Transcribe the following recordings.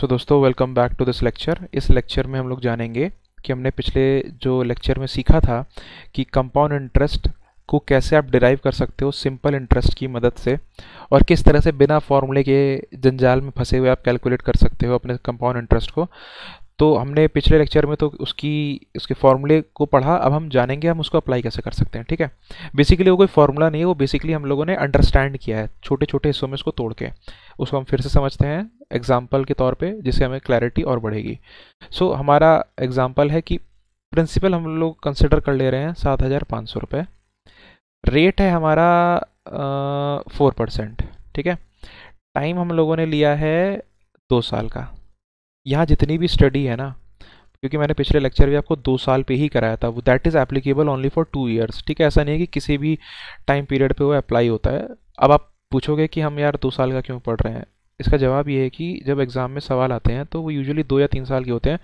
सो दोस्तों welcome back to this lecture. इस लेक्चर में हम लोग जानेंगे कि हमने पिछले जो लेक्चर में सीखा था कि कंपाउंड इंटरेस्ट को कैसे आप डिराइव कर सकते हो सिंपल इंटरेस्ट की मदद से, और किस तरह से बिना फॉर्मूले के जंजाल में फंसे हुए आप कैलकुलेट कर सकते हो अपने कंपाउंड इंटरेस्ट को। तो हमने पिछले लेक्चर में तो उसके फॉर्मूले को पढ़ा, अब हम जानेंगे हम उसको अप्लाई कैसे कर सकते हैं। ठीक है, बेसिकली वो कोई फॉर्मूला नहीं है, वो बेसिकली हम लोगों ने अंडरस्टैंड किया है छोटे छोटे हिस्सों में उसको तोड़ के। उसको हम फिर से समझते हैं एग्जाम्पल के तौर पे, जिससे हमें क्लैरिटी और बढ़ेगी। सो हमारा एग्जाम्पल है कि प्रिंसिपल हम लोग कंसिडर कर ले रहे हैं 7,500 रुपये। रेट है हमारा 4%। ठीक है, टाइम हम लोगों ने लिया है 2 साल का। यहाँ जितनी भी स्टडी है ना, क्योंकि मैंने पिछले लेक्चर भी आपको 2 साल पे ही कराया था, वो that is applicable only for 2 years. ठीक है, ऐसा नहीं है कि किसी भी टाइम पीरियड पे वो अप्लाई होता है। अब आप पूछोगे कि हम यार 2 साल का क्यों पढ़ रहे हैं, इसका जवाब ये है कि जब एग्ज़ाम में सवाल आते हैं तो वो यूजुअली 2 या 3 साल के होते हैं।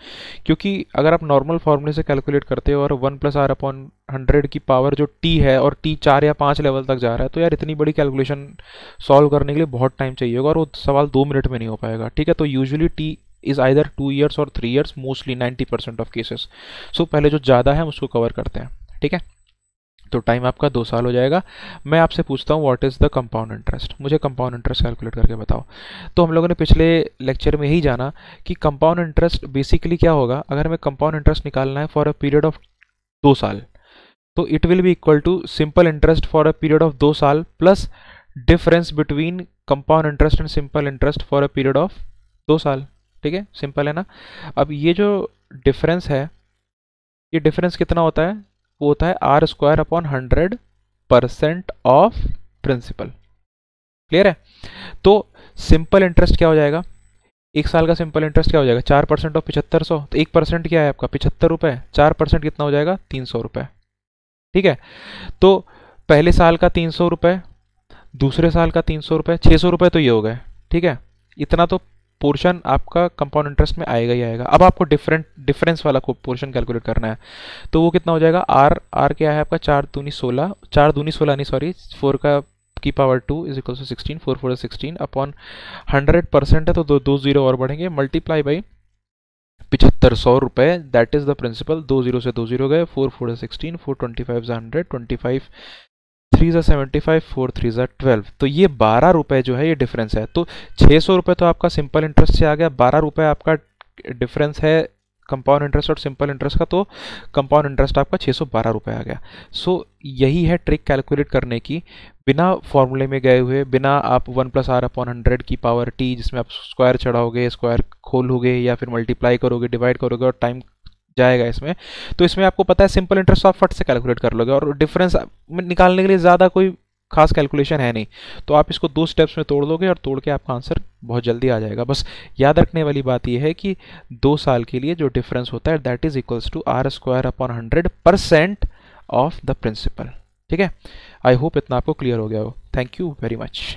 क्योंकि अगर आप नॉर्मल फार्मूले से कैलकुलेट करते हो और 1+r/100 की पावर जो t है और t 4 या 5 लेवल तक जा रहा है, तो यार इतनी बड़ी कैलकुलेशन सॉल्व करने के लिए बहुत टाइम चाहिए होगा और वो सवाल 2 मिनट में नहीं हो पाएगा। ठीक है, तो usually t is either 2 years और 3 ईयर्स, मोस्टली 90% ऑफ केसेस। सो पहले जो ज़्यादा है हम उसको कवर करते हैं। ठीक है, तो टाइम आपका 2 साल हो जाएगा। मैं आपसे पूछता हूँ what is the compound interest, मुझे कंपाउंड इंटरेस्ट कैलकुलेट करके बताओ। तो हम लोगों ने पिछले लेक्चर में यही जाना कि कंपाउंड इंटरेस्ट बेसिकली क्या होगा। अगर हमें कंपाउंड इंटरेस्ट निकालना है फॉर अ पीरियड ऑफ 2 साल, तो it will be equal to simple interest for a period of 2 साल plus difference between compound interest and simple interest for a period of 2 साल। ठीक है, सिंपल है ना। अब ये जो डिफरेंस है, ये डिफरेंस कितना होता है, वो होता है r² / 100% ऑफ प्रिंसिपल। क्लियर है। तो सिंपल इंटरेस्ट क्या हो जाएगा, 1 साल का सिंपल इंटरेस्ट क्या हो जाएगा, 4% ऑफ 7500। तो 1% क्या है आपका 75 रुपये, 4% कितना हो जाएगा 300 रुपये। ठीक है, तो पहले साल का 300 रुपये, दूसरे साल का 300 रुपये, 600 रुपये तो ये हो गए। ठीक है, इतना तो पोर्शन आपका कंपाउंड इंटरेस्ट में आएगा ही आएगा। अब आपको डिफरेंस वाला को पोर्शन कैलकुलेट करना है, तो वो कितना हो जाएगा, आर क्या है आपका 4 दूनी 16, 4 दूनी 16 नहीं सॉरी 4 की power 2 is equal to 16, 4 4 16 upon 100% है, तो दो जीरो और बढ़ेंगे, मल्टीप्लाई बाई 7500 रुपये, that is the principal. 2 zero से 2 जीरो गए, 4 4 16, 4 25 100, 25 3 75, 4 3 12। तो ये 12 रुपये जो है ये डिफरेंस है। तो 600 रुपये तो आपका सिंपल इंटरेस्ट से आ गया, 12 रुपये आपका डिफरेंस है कंपाउंड इंटरेस्ट और सिंपल इंटरेस्ट का, तो कंपाउंड इंटरेस्ट आपका 612 रुपये आ गया। सो यही है ट्रिक कैलकुलेट करने की, बिना फॉर्मूले में गए हुए, बिना आप 1+r/100 की पावर t, जिसमें आप स्क्वायर चढ़ाओगे, स्क्वायर खोलोगे या फिर मल्टीप्लाई करोगे, डिवाइड करोगे और टाइम जाएगा इसमें। तो इसमें आपको पता है सिंपल इंटरेस्ट आप फट से कैलकुलेट कर लोगे, और डिफरेंस निकालने के लिए ज़्यादा कोई खास कैलकुलेशन है नहीं। तो आप इसको 2 स्टेप्स में तोड़ दोगे और तोड़ के आपका आंसर बहुत जल्दी आ जाएगा। बस याद रखने वाली बात यह है कि 2 साल के लिए जो डिफरेंस होता है that is equals to r²/100% of the principal. ठीक है, आई होप इतना आपको क्लियर हो गया हो। Thank you very much.